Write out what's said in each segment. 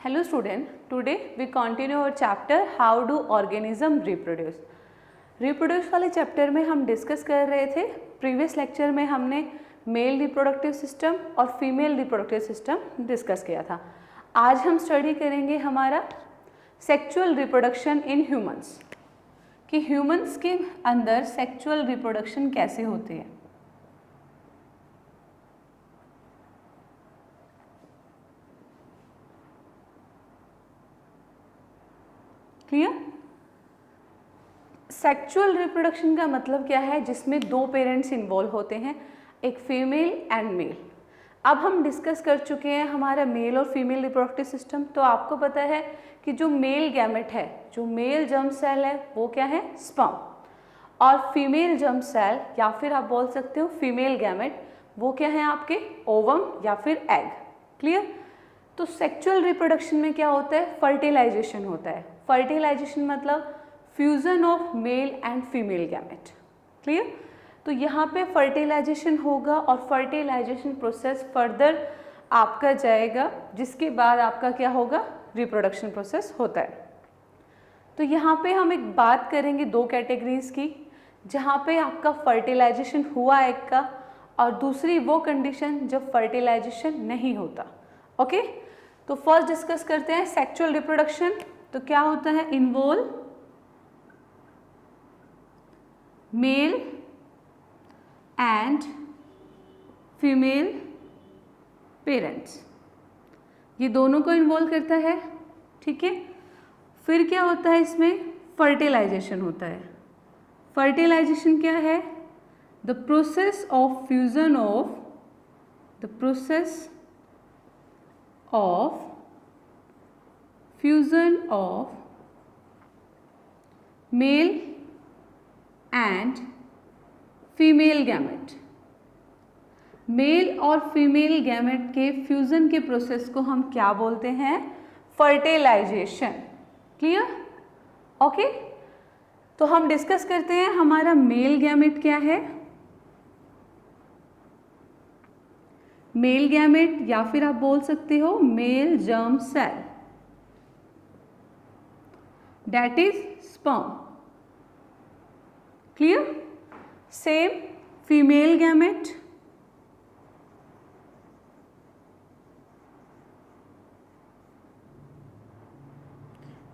Hello student, today we continue our chapter how do organism reproduce. Reproduce वाले chapter में हम discuss कर रहे थे. प्रीवियस लेक्चर में हमने मेल रिप्रोडक्टिव सिस्टम और फीमेल रिप्रोडक्टिव सिस्टम डिस्कस किया था. आज हम स्टडी करेंगे हमारा सेक्सुअल रिप्रोडक्शन इन ह्यूमंस, कि ह्यूमंस के अंदर सेक्सुअल रिप्रोडक्शन कैसे होती है. क्लियर? सेक्सुअल रिप्रोडक्शन का मतलब क्या है? जिसमें दो पेरेंट्स इन्वॉल्व होते हैं, एक फीमेल एंड मेल. अब हम डिस्कस कर चुके हैं हमारा मेल और फीमेल रिप्रोडक्टिव सिस्टम. तो आपको पता है कि जो मेल गैमेट है, जो मेल जर्म सेल है, वो क्या है? स्पर्म. और फीमेल जर्म सेल या फिर आप बोल सकते हो फीमेल गैमेट, वो क्या है? आपके ओवम या फिर एग. क्लियर? तो सेक्सुअल रिप्रोडक्शन में क्या होता है? फर्टिलाइजेशन होता है. फर्टिलाइजेशन मतलब fusion of male and female gamete. Clear? तो यहाँ पे फर्टिलाइजेशन होगा और फर्टिलाइजेशन प्रोसेस फर्दर आपका जाएगा, जिसके बाद आपका क्या होगा? रिप्रोडक्शन प्रोसेस होता है. तो यहाँ पे हम एक बात करेंगे दो कैटेगरीज की, जहाँ पे आपका फर्टिलाइजेशन हुआ एग का, और दूसरी वो कंडीशन जब फर्टिलाइजेशन नहीं होता. ओके? तो फर्स्ट डिस्कस करते हैं सेक्सुअल रिप्रोडक्शन. तो क्या होता है? Involve mail and female parents, ये दोनों को इन्वॉल्व करता है. ठीक है? फिर क्या होता है? इसमें फर्टिलाइजेशन होता है. फर्टिलाइजेशन क्या है? The process of fusion of male and female gamete. Male और फीमेल गैमेट के फ्यूजन के प्रोसेस को हम क्या बोलते हैं? फर्टिलाइजेशन. क्लियर? ओके? तो हम डिस्कस करते हैं हमारा मेल गैमेट क्या है. मेल गैमेट या फिर आप बोल सकते हो male germ cell, that is sperm. Clear? Same female gamete,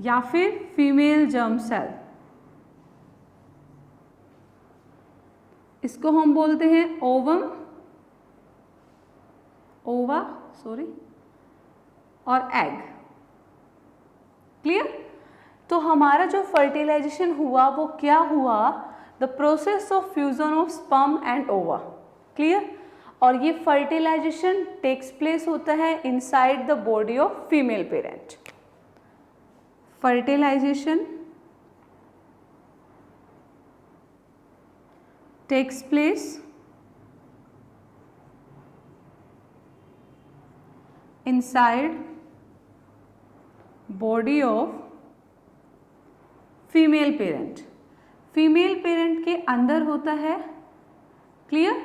या फिर फीमेल जर्म सेल, इसको हम बोलते हैं ओवा और एग. क्लियर? तो हमारा जो फर्टिलाइजेशन हुआ वो क्या हुआ? The process of fusion of sperm and ova. Clear? और ये फर्टिलाइजेशन टेक्स प्लेस होता है inside the body of female parent. फर्टिलाइजेशन takes place inside body of female parent. Female parent के अंदर होता है. क्लियर?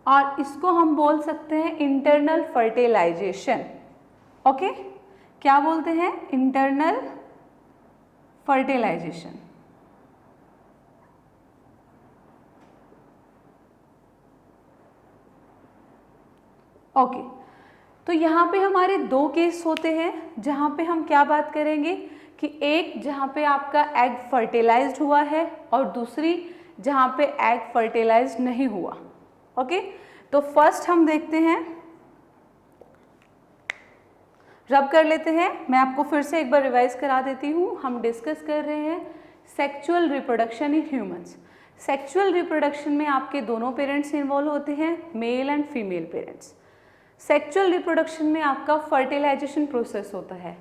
और इसको हम बोल सकते हैं इंटरनल फर्टिलाइजेशन. ओके? क्या बोलते हैं? Internal fertilization. ओके. तो यहाँ पे हमारे दो केस होते हैं, जहाँ पे हम क्या बात करेंगे कि एक जहाँ पे आपका एग फर्टिलाइज्ड हुआ है और दूसरी जहाँ पे एग फर्टिलाइज्ड नहीं हुआ. ओके? तो फर्स्ट हम देखते हैं, रब कर लेते हैं. मैं आपको फिर से एक बार रिवाइज करा देती हूँ. हम डिस्कस कर रहे हैं sexual reproduction in humans. Sexual reproduction में आपके दोनों पेरेंट्स इन्वॉल्व होते हैं, mail and female parents. Sexual reproduction में आपका फर्टिलाइजेशन प्रोसेस होता है.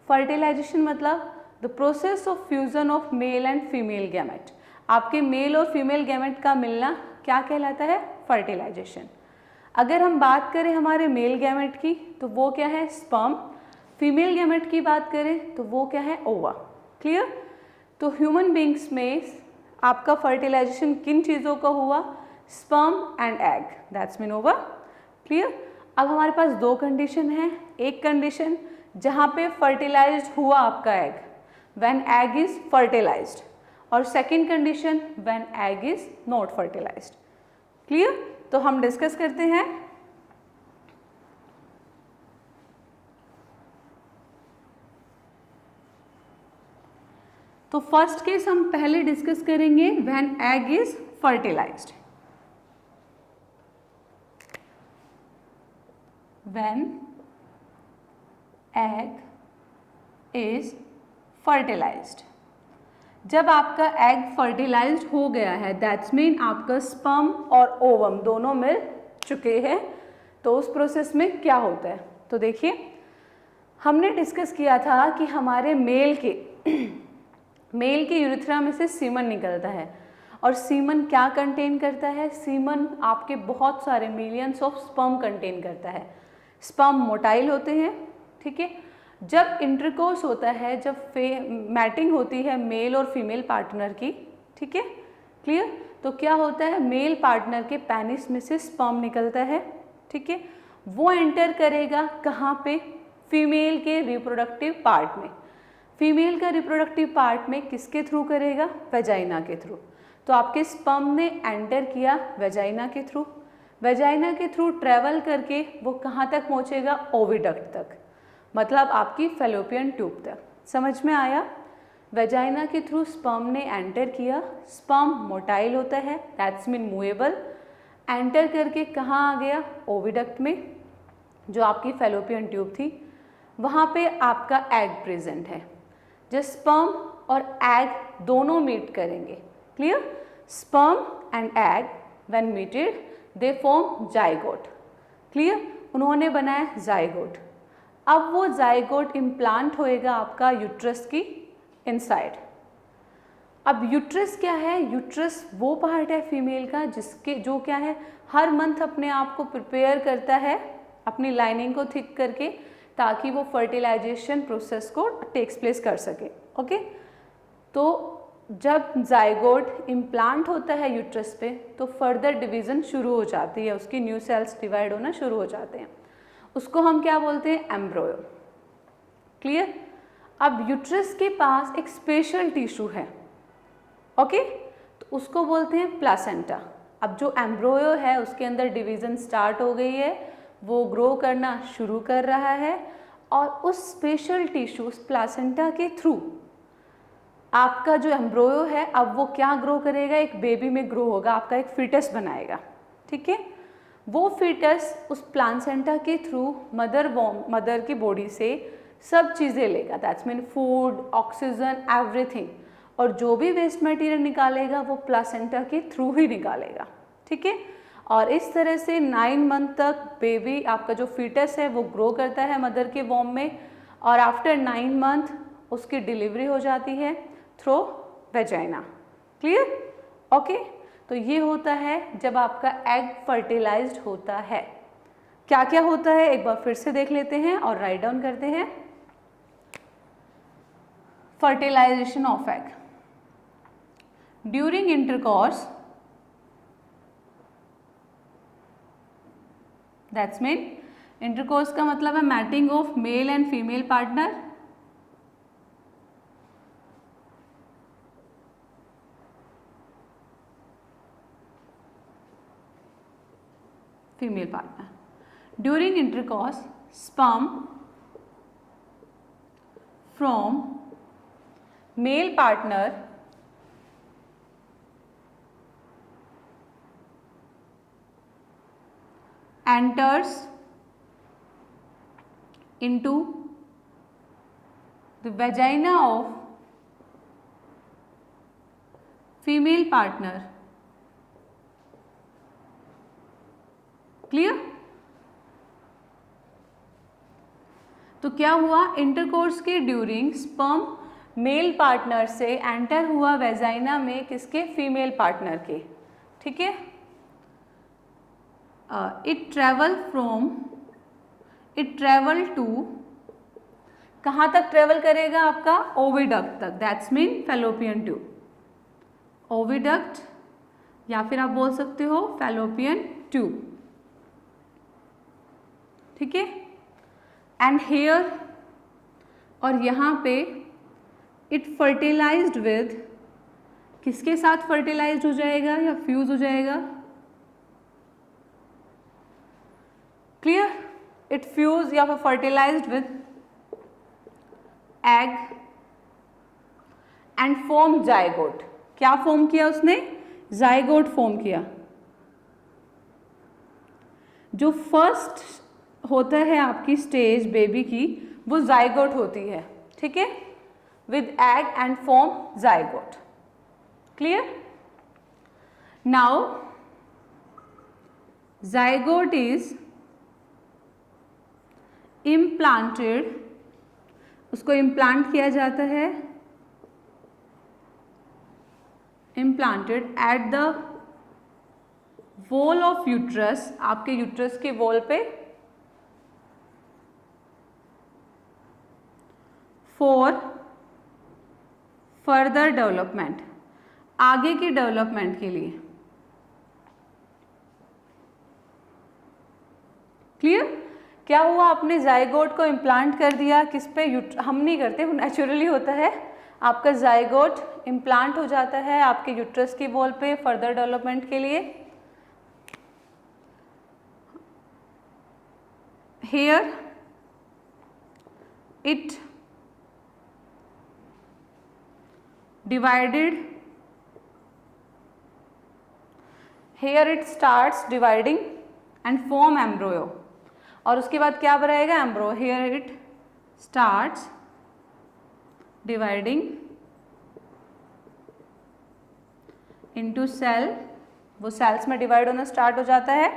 फर्टिलाइजेशन मतलब the process of fusion of male and female gamete. आपके मेल और फीमेल गैमेट का मिलना क्या कहलाता है? फर्टिलाइजेशन. अगर हम बात करें हमारे मेल गैमेट की, तो वो क्या है? स्पर्म. फीमेल गैमेट की बात करें तो वो क्या है? ओवा. क्लियर? तो ह्यूमन बींग्स में आपका फर्टिलाइजेशन किन चीज़ों का हुआ? Sperm and egg, that's mean ओवा. क्लियर? अब हमारे पास दो कंडीशन है. एक कंडीशन जहाँ पे फर्टिलाइज्ड हुआ आपका egg, when egg is fertilized, और second condition when egg is not fertilized. Clear? तो हम डिस्कस करते हैं। तो फर्स्ट केस हम पहले डिस्कस करेंगे when egg is fertilized. When egg is fertilized, जब आपका एग फर्टिलाइज्ड हो गया है, दैट्स मीन आपका स्पर्म और ओवम दोनों मिल चुके हैं, तो उस प्रोसेस में क्या होता है? तो देखिए, हमने डिस्कस किया था कि हमारे मेल के यूरिथ्रा में से सीमन निकलता है, और सीमन क्या कंटेन करता है? सीमन आपके बहुत सारे मिलियंस ऑफ स्पर्म कंटेन करता है। स्पर्म मोटाइल होते हैं, ठीक है। जब इंटरकोर्स होता है, जब मैटिंग होती है मेल और फीमेल पार्टनर की, ठीक है, क्लियर? तो क्या होता है, मेल पार्टनर के पेनिस में से स्पर्म निकलता है, ठीक है। वो एंटर करेगा कहाँ पे? फीमेल के रिप्रोडक्टिव पार्ट में। फीमेल का रिप्रोडक्टिव पार्ट में किसके थ्रू करेगा? वेजाइना के थ्रू। तो आपके स्पर्म ने एंटर किया वेजाइना के थ्रू, वेजाइना के थ्रू ट्रेवल करके वो कहाँ तक पहुँचेगा? ओविडक्ट तक, मतलब आपकी फैलोपियन ट्यूब तक। समझ में आया? वेजाइना के थ्रू स्पर्म ने एंटर किया, स्पर्म मोटाइल होता है, दैट्स मीन मूवेबल, एंटर करके कहाँ आ गया? ओविडक्ट में, जो आपकी फैलोपियन ट्यूब थी, वहाँ पे आपका एग प्रेजेंट है। जो स्पर्म और एग दोनों मीट करेंगे, clear? Sperm and egg when meted they form zygote, clear? उन्होंने बनाया जाइगोट। अब वो जाइगोट इम्प्लांट होएगा आपका यूट्रस की इनसाइड। अब यूट्रस क्या है? यूट्रस वो पार्ट है फीमेल का जो क्या है, हर मंथ अपने आप को प्रिपेयर करता है अपनी लाइनिंग को थिक करके, ताकि वो फर्टिलाइजेशन प्रोसेस को टेक्स प्लेस कर सके। ओके, तो जब जाइगोट इम्प्लांट होता है यूट्रस पे, तो फर्दर डिवीज़न शुरू हो जाती है, उसकी न्यू सेल्स डिवाइड होना शुरू हो जाते हैं। उसको हम क्या बोलते हैं? एम्ब्रोयो। क्लियर? अब यूट्रस के पास एक स्पेशल टिश्यू है, ओके, तो उसको बोलते हैं प्लासेंटा। अब जो एम्ब्रोयो है उसके अंदर डिवीज़न स्टार्ट हो गई है, वो ग्रो करना शुरू कर रहा है, और उस स्पेशल टिश्यू, उस प्लासेंटा के थ्रू आपका जो एम्ब्रोयो है, अब वो क्या ग्रो करेगा? एक बेबी में ग्रो होगा, आपका एक फीटस बनाएगा, ठीक है। वो फीटस उस प्लासेंटा के थ्रू मदर की बॉडी से सब चीज़ें लेगा, that's mean food, oxygen, everything, और जो भी वेस्ट मटेरियल निकालेगा वो प्लासेंटा के थ्रू ही निकालेगा, ठीक है। और इस तरह से 9 मंथ तक बेबी, आपका जो फीटस है, वो ग्रो करता है मदर के वॉम में, और आफ्टर 9 मंथ उसकी डिलीवरी हो जाती है थ्रू वेजाइना। क्लियर? ओके, तो ये होता है जब आपका एग फर्टिलाइज्ड होता है। क्या क्या होता है एक बार फिर से देख लेते हैं और राइट डाउन करते हैं। Fertilization of egg during intercourse, that's mean intercourse का मतलब है mating of male and female partner, female partner. During intercourse, sperm from male partner enters into the vagina of female partner. Clear? तो क्या हुआ? Intercourse के during sperm male partner से enter हुआ vagina में, किसके? फीमेल पार्टनर के, ठीक है। इट ट्रेवल टू, कहाँ तक ट्रेवल करेगा? आपका ओविडक्ट तक, that's mean fallopian tube. Oviduct या फिर आप बोल सकते हो फैलोपियन ट्यूब, ठीक है। एंड हेयर और यहाँ पे इट फर्टिलाइज्ड विद, किसके साथ फर्टिलाइज्ड हो जाएगा या फ्यूज हो जाएगा? क्लियर? इट फ्यूज या फिर fertilized with egg and form zygote. क्या फॉर्म किया उसने? जाइगोट फॉर्म किया। जो फर्स्ट होता है आपकी स्टेज बेबी की, वो जाइगोट होती है, ठीक है, with egg and form zygote. Clear? Now zygote is implanted, उसको इम्प्लांट किया जाता है, implanted at the wall of uterus, आपके यूट्रस के वॉल पे, फॉर फर्दर डेवलपमेंट, आगे की डेवलपमेंट के लिए। क्लियर? क्या हुआ, आपने जाइगोट को इम्प्लांट कर दिया किस पे? हम नहीं करते, वो नेचुरली होता है। आपका जाइगोट इम्प्लांट हो जाता है आपके यूट्रस की वॉल पे फर्दर डेवलपमेंट के लिए। Here it divided, here it starts dividing and form embryo, और उसके बाद क्या बनाएगा? Embryo. Here it starts dividing into cell, वो सेल्स में डिवाइड होना स्टार्ट हो जाता है,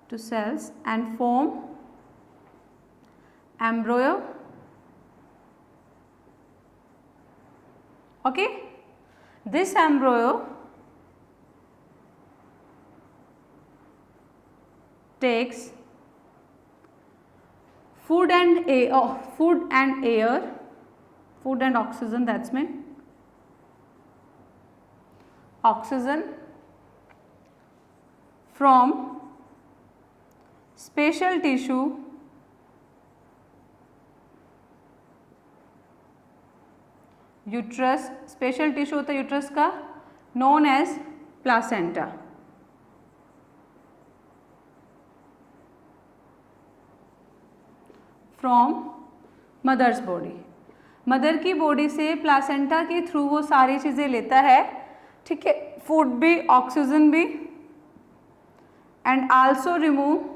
two cells and form embryo. Okay, this embryo takes food and air, food and oxygen, that's mean oxygen from special tissue uterus, special tissue होता है uterus का, known as placenta. From mother's body, mother की body से placenta के through वो सारी चीज़ें लेता है, ठीक है, फूड भी, ऑक्सीजन भी, and also remove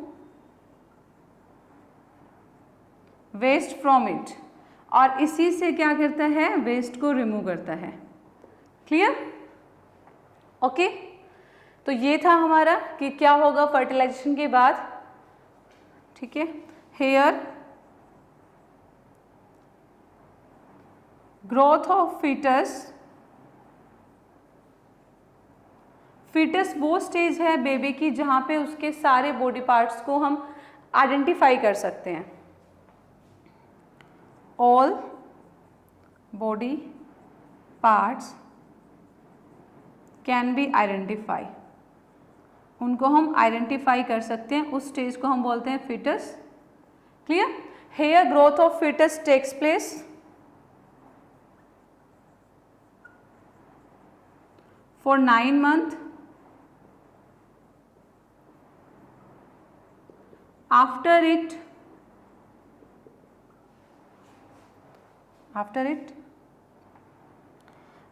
waste from it, और इसी से क्या करता है? वेस्ट को रिमूव करता है। क्लियर? ओके, तो ये था हमारा कि क्या होगा फर्टिलाइजेशन के बाद, ठीक है। Hair growth of foetus, foetus वो स्टेज है बेबी की जहाँ पे उसके सारे बॉडी पार्ट्स को हम आइडेंटिफाई कर सकते हैं। All body parts can be identify, उनको हम आइडेंटिफाई कर सकते हैं, उस स्टेज को हम बोलते हैं foetus. Clear? Hair growth of foetus takes place for 9 months. After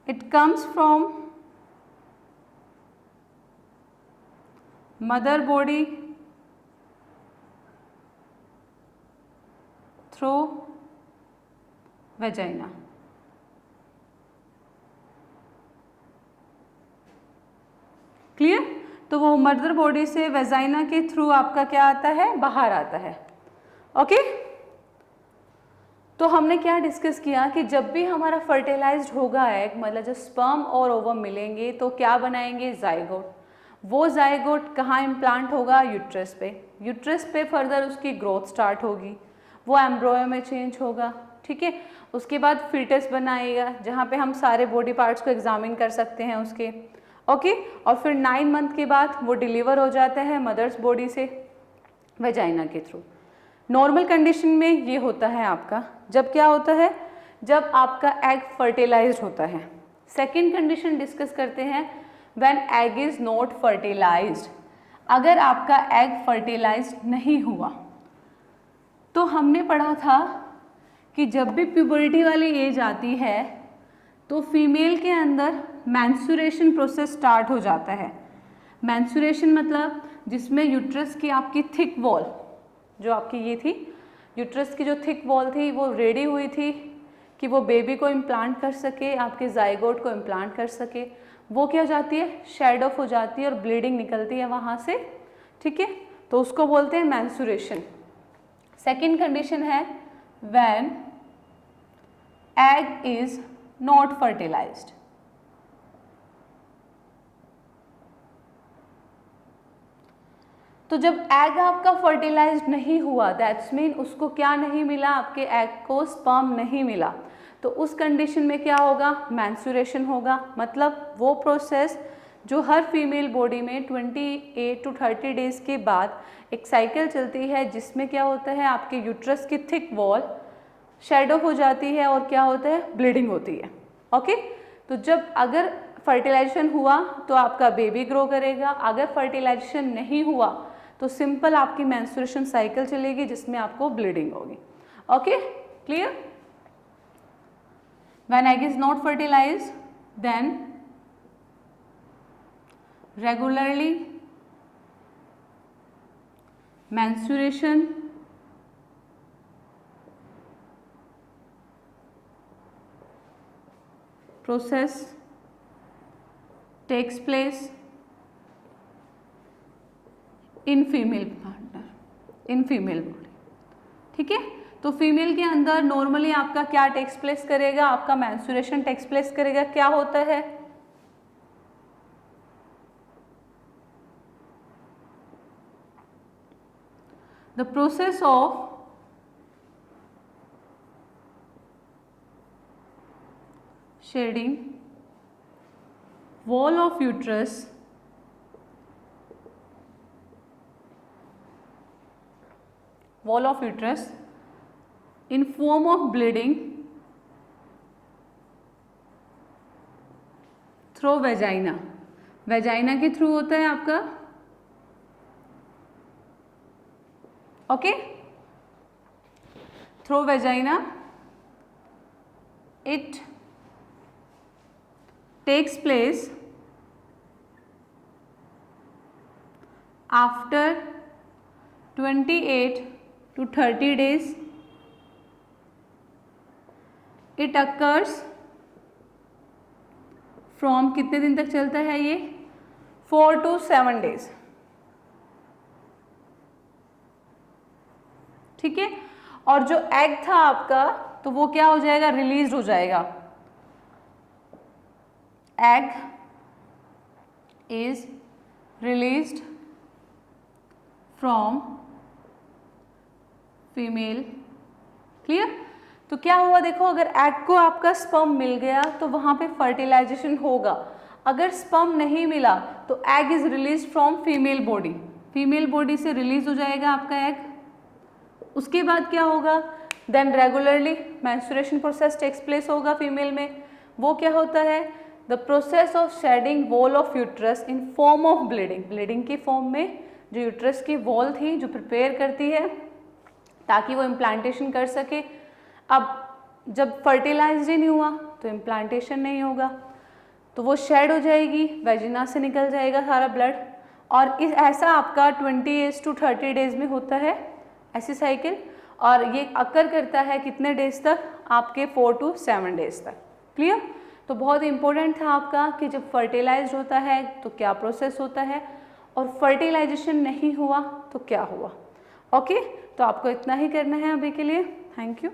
it comes from mother body through vagina. Clear? तो वो मदर बॉडी से वेजाइना के थ्रू आपका क्या आता है? बाहर आता है। ओके, तो हमने क्या डिस्कस किया कि जब भी हमारा फर्टिलाइज्ड होगा एग, मतलब जब स्पर्म और ओवम मिलेंगे तो क्या बनाएंगे? जाइगोट। वो जाइगोट कहाँ इम्प्लांट होगा? यूट्रस पे। यूट्रस पे फर्दर उसकी ग्रोथ स्टार्ट होगी, वो एम्ब्रोयो में चेंज होगा, ठीक है। उसके बाद फीटस बनाएगा जहाँ पे हम सारे बॉडी पार्ट्स को एग्जामिन कर सकते हैं उसके, ओके। और फिर 9 मंथ के बाद वो डिलीवर हो जाता है मदर्स बॉडी से वेजाइना के थ्रू। नॉर्मल कंडीशन में ये होता है आपका, जब क्या होता है, जब आपका एग फर्टिलाइज्ड होता है। सेकेंड कंडीशन डिस्कस करते हैं, when egg is not fertilized. अगर आपका एग फर्टिलाइज्ड नहीं हुआ, तो हमने पढ़ा था कि जब भी प्यूबर्टी वाली एज आती है तो फीमेल के अंदर मेंस्ट्रुएशन प्रोसेस स्टार्ट हो जाता है। मेंस्ट्रुएशन मतलब जिसमें यूट्रस की आपकी थिक वॉल, जो आपकी ये थी यूट्रस की जो थिक वॉल थी, वो रेडी हुई थी कि वो बेबी को इम्प्लांट कर सके, आपके जाइगोट को इम्प्लांट कर सके, वो क्या हो जाती है, शेड ऑफ हो जाती है और ब्लीडिंग निकलती है वहाँ से, ठीक है, तो उसको बोलते हैं मेंस्ट्रुएशन। सेकेंड कंडीशन है when egg is not fertilized. तो जब एग आपका फर्टिलाइज्ड नहीं हुआ, दैट्स मीन उसको क्या नहीं मिला, आपके एग को स्पर्म नहीं मिला, तो उस कंडीशन में क्या होगा, मेंस्ट्रुएशन होगा। मतलब वो प्रोसेस जो हर फीमेल बॉडी में 28 to 30 डेज के बाद एक साइकिल चलती है, जिसमें क्या होता है, आपके यूट्रस की थिक वॉल शेड ऑफ हो जाती है और क्या होता है, ब्लीडिंग होती है। ओके, तो जब अगर फर्टिलाइजेशन हुआ तो आपका बेबी ग्रो करेगा, अगर फर्टिलाइजेशन नहीं हुआ तो सिंपल आपकी मेंस्ट्रुएशन साइकिल चलेगी जिसमें आपको ब्लीडिंग होगी। Okay, clear? When egg is not fertilized, then regularly menstruation process takes place in female partner, in female body, ठीक है। तो फीमेल के अंदर नॉर्मली आपका क्या टेक्स प्लेस करेगा, आपका मेंस्ट्रुएशन टेक्स प्लेस करेगा। क्या होता है, the process of shedding wall of uterus in form of bleeding through vagina, vagina के थ्रू होता है आपका। Okay, through vagina it takes place after 28 to 30 days. It occurs from कितने दिन तक चलता है ये, 4 to 7 days, ठीक है। और जो एग था आपका, तो वो क्या हो जाएगा, रिलीज हो जाएगा। Egg is released from female, clear. तो क्या हुआ, देखो, अगर एग को आपका स्पर्म मिल गया तो वहाँ पे फर्टिलाइजेशन होगा। अगर स्पर्म नहीं मिला तो egg is release from female body, female body से रिलीज हो जाएगा आपका एग। उसके बाद क्या होगा, then regularly menstruation process takes place होगा फीमेल में। वो क्या होता है, the process of shedding wall of uterus in form of bleeding, bleeding की फॉर्म में जो यूट्रस की वॉल थी जो प्रिपेयर करती है ताकि वो इम्प्लांटेशन कर सके। अब जब फर्टिलाइज ही नहीं हुआ तो इम्प्लांटेशन नहीं होगा, तो वो शेड हो जाएगी, वेजिना से निकल जाएगा सारा ब्लड। और इस ऐसा आपका 28 to 30 डेज में होता है ऐसी साइकिल, और ये अकर करता है कितने डेज तक, आपके 4 to 7 डेज तक, क्लियर। तो बहुत इंपॉर्टेंट था आपका कि जब फर्टिलाइज होता है तो क्या प्रोसेस होता है, और फर्टिलाइजेशन नहीं हुआ तो क्या हुआ। ओके, तो आपको इतना ही करना है अभी के लिए। Thank you.